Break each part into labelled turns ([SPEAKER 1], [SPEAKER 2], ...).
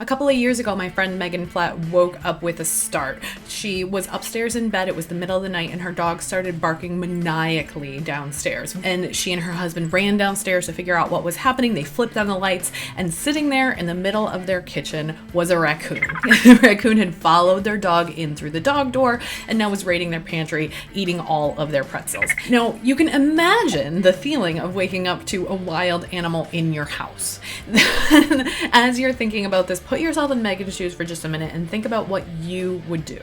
[SPEAKER 1] A couple of years ago, my friend Megan Flatt woke up with a start. She was upstairs in bed, it was the middle of the night, and her dog started barking maniacally downstairs. And she and her husband ran downstairs to figure out what was happening. They flipped on the lights, and sitting there in the middle of their kitchen was a raccoon. The raccoon had followed their dog in through the dog door, and now was raiding their pantry, eating all of their pretzels. Now, you can imagine the feeling of waking up to a wild animal in your house. As you're thinking about this, put yourself in Megan's shoes for just a minute and think about what you would do.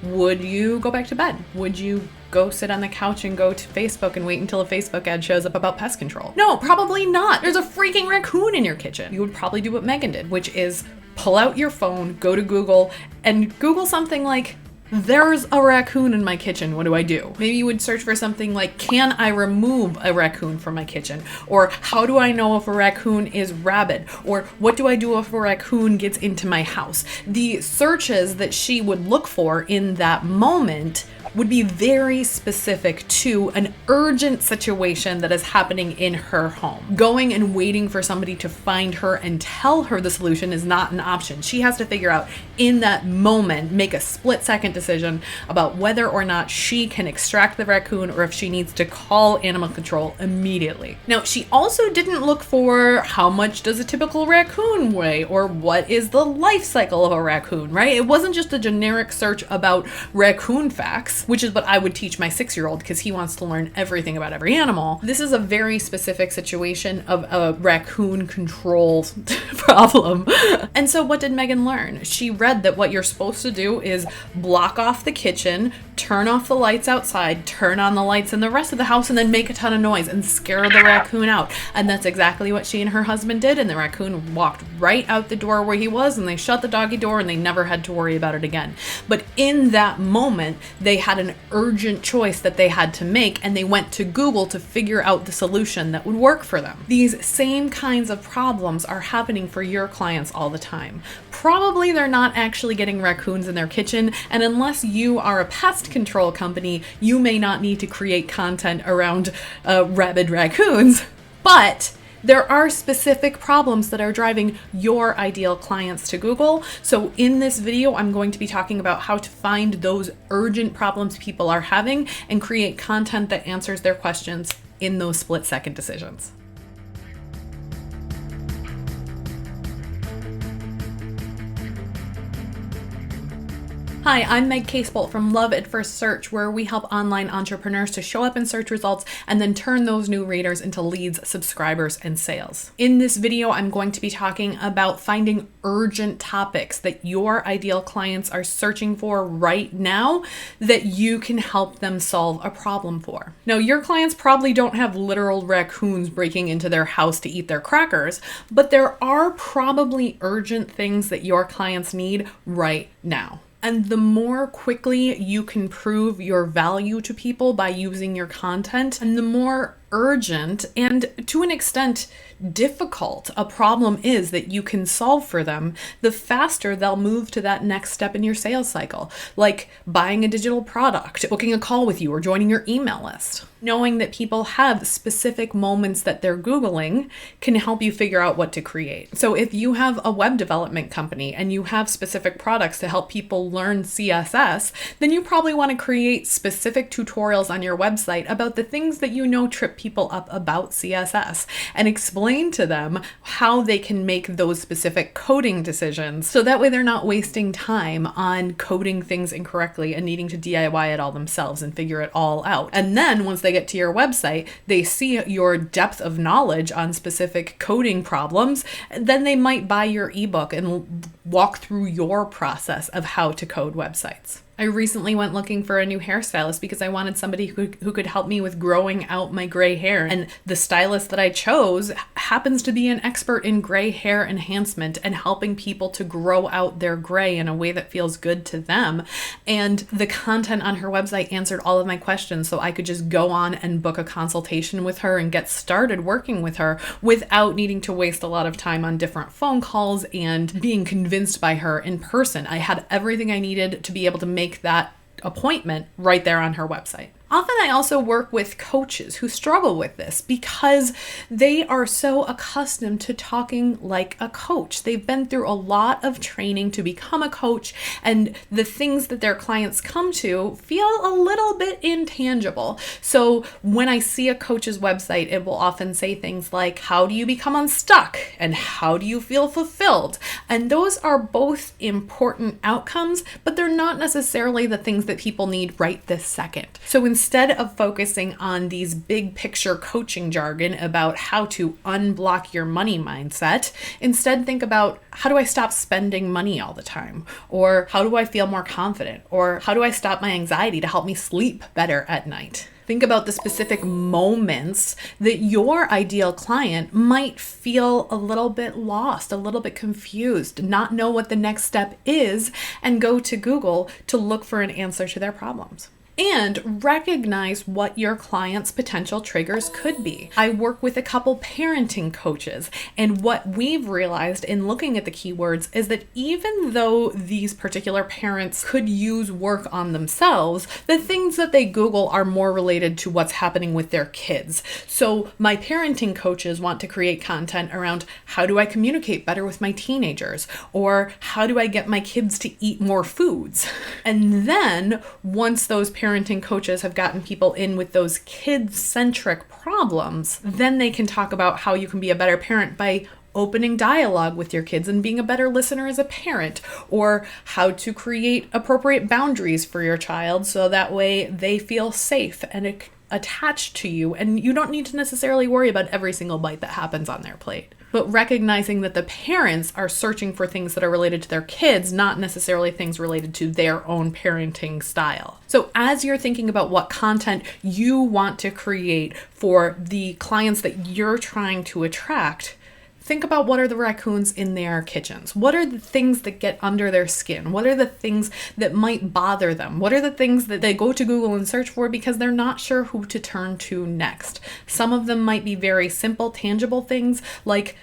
[SPEAKER 1] Would you go back to bed? Would you go sit on the couch and go to Facebook and wait until a Facebook ad shows up about pest control? No, probably not. There's a freaking raccoon in your kitchen. You would probably do what Megan did, which is pull out your phone, go to Google, and Google something like, "There's a raccoon in my kitchen, what do I do?" Maybe you would search for something like, "Can I remove a raccoon from my kitchen?" Or, "How do I know if a raccoon is rabid?" Or, "What do I do if a raccoon gets into my house?" The searches that she would look for in that moment would be very specific to an urgent situation that is happening in her home. Going and waiting for somebody to find her and tell her the solution is not an option. She has to figure out in that moment, make a split-second decision about whether or not she can extract the raccoon or if she needs to call animal control immediately. Now, she also didn't look for how much does a typical raccoon weigh or what is the life cycle of a raccoon, right? It wasn't just a generic search about raccoon facts, which is what I would teach my 6-year-old because he wants to learn everything about every animal. This is a very specific situation of a raccoon control problem. And so what did Megan learn? She read that what you're supposed to do is block off the kitchen, turn off the lights outside, turn on the lights in the rest of the house, and then make a ton of noise and scare the raccoon out. And that's exactly what she and her husband did, and the raccoon walked right out the door where he was, and they shut the doggy door, and they never had to worry about it again. But in that moment, they had an urgent choice that they had to make, and they went to Google to figure out the solution that would work for them. These same kinds of problems are happening for your clients all the time. Probably they're not actually getting raccoons in their kitchen, and unless you are a pest control company, you may not need to create content around rabid raccoons, but there are specific problems that are driving your ideal clients to Google. So in this video, I'm going to be talking about how to find those urgent problems people are having and create content that answers their questions in those split-second decisions. Hi, I'm Meg Casebolt from Love at First Search, where we help online entrepreneurs to show up in search results and then turn those new readers into leads, subscribers, and sales. In this video, I'm going to be talking about finding urgent topics that your ideal clients are searching for right now that you can help them solve a problem for. Now, your clients probably don't have literal raccoons breaking into their house to eat their crackers, but there are probably urgent things that your clients need right now. And the more quickly you can prove your value to people by using your content, and the more urgent and to an extent difficult a problem is that you can solve for them, the faster they'll move to that next step in your sales cycle, like buying a digital product, booking a call with you, or joining your email list. Knowing that people have specific moments that they're Googling can help you figure out what to create. So if you have a web development company and you have specific products to help people learn CSS, then you probably want to create specific tutorials on your website about the things that you know trip people up about CSS and explain to them how they can make those specific coding decisions. So that way they're not wasting time on coding things incorrectly and needing to DIY it all themselves and figure it all out. And then once they get to your website, they see your depth of knowledge on specific coding problems, then they might buy your ebook and walk through your process of how to code websites. I recently went looking for a new hairstylist because I wanted somebody who could help me with growing out my gray hair. And the stylist that I chose happens to be an expert in gray hair enhancement and helping people to grow out their gray in a way that feels good to them. And the content on her website answered all of my questions, so I could just go on and book a consultation with her and get started working with her without needing to waste a lot of time on different phone calls and being convinced by her in person. I had everything I needed to be able to make that appointment right there on her website. Often I also work with coaches who struggle with this because they are so accustomed to talking like a coach. They've been through a lot of training to become a coach, and the things that their clients come to feel a little bit intangible. So when I see a coach's website, it will often say things like, how do you become unstuck? And how do you feel fulfilled? And those are both important outcomes, but they're not necessarily the things that people need right this second. So instead of focusing on these big picture coaching jargon about how to unblock your money mindset, instead think about, how do I stop spending money all the time? Or how do I feel more confident? Or how do I stop my anxiety to help me sleep better at night? Think about the specific moments that your ideal client might feel a little bit lost, a little bit confused, not know what the next step is, and go to Google to look for an answer to their problems. And recognize what your client's potential triggers could be. I work with a couple parenting coaches, and what we've realized in looking at the keywords is that even though these particular parents could use work on themselves, the things that they Google are more related to what's happening with their kids. So my parenting coaches want to create content around, how do I communicate better with my teenagers? Or how do I get my kids to eat more foods? And then once those parenting coaches have gotten people in with those kid-centric problems, then they can talk about how you can be a better parent by opening dialogue with your kids and being a better listener as a parent, or how to create appropriate boundaries for your child so that way they feel safe and attached to you, and you don't need to necessarily worry about every single bite that happens on their plate. But recognizing that the parents are searching for things that are related to their kids, not necessarily things related to their own parenting style. So as you're thinking about what content you want to create for the clients that you're trying to attract, think about, what are the raccoons in their kitchens? What are the things that get under their skin? What are the things that might bother them? What are the things that they go to Google and search for because they're not sure who to turn to next? Some of them might be very simple, tangible things like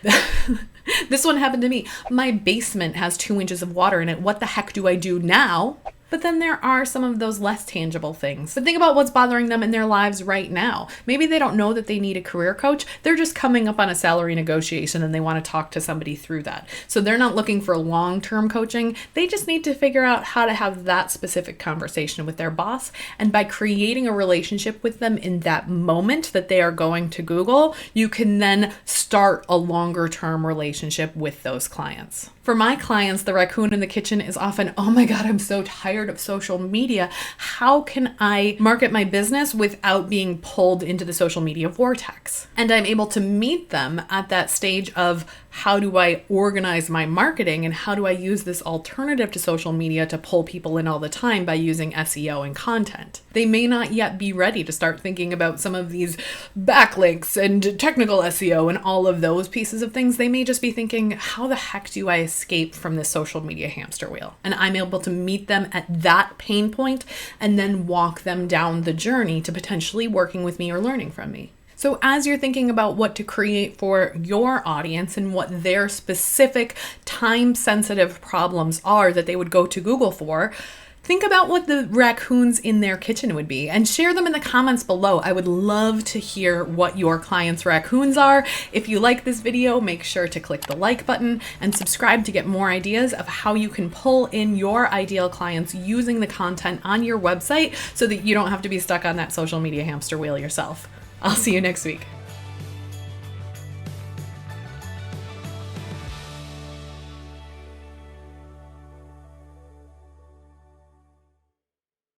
[SPEAKER 1] this one happened to me. My basement has 2 inches of water in it. What the heck do I do now? But then there are some of those less tangible things. But think about what's bothering them in their lives right now. Maybe they don't know that they need a career coach. They're just coming up on a salary negotiation and they want to talk to somebody through that. So they're not looking for long-term coaching. They just need to figure out how to have that specific conversation with their boss. And by creating a relationship with them in that moment that they are going to Google, you can then start a longer-term relationship with those clients. For my clients, the raccoon in the kitchen is often, oh my God, I'm so tired of social media. How can I market my business without being pulled into the social media vortex? And I'm able to meet them at that stage of, how do I organize my marketing and how do I use this alternative to social media to pull people in all the time by using SEO and content? They may not yet be ready to start thinking about some of these backlinks and technical SEO and all of those pieces of things. They may just be thinking, how the heck do I escape from this social media hamster wheel? And I'm able to meet them at that pain point and then walk them down the journey to potentially working with me or learning from me. So as you're thinking about what to create for your audience and what their specific time-sensitive problems are that they would go to Google for, think about what the raccoons in their kitchen would be and share them in the comments below. I would love to hear what your clients' raccoons are. If you like this video, make sure to click the like button and subscribe to get more ideas of how you can pull in your ideal clients using the content on your website so that you don't have to be stuck on that social media hamster wheel yourself. I'll see you next week.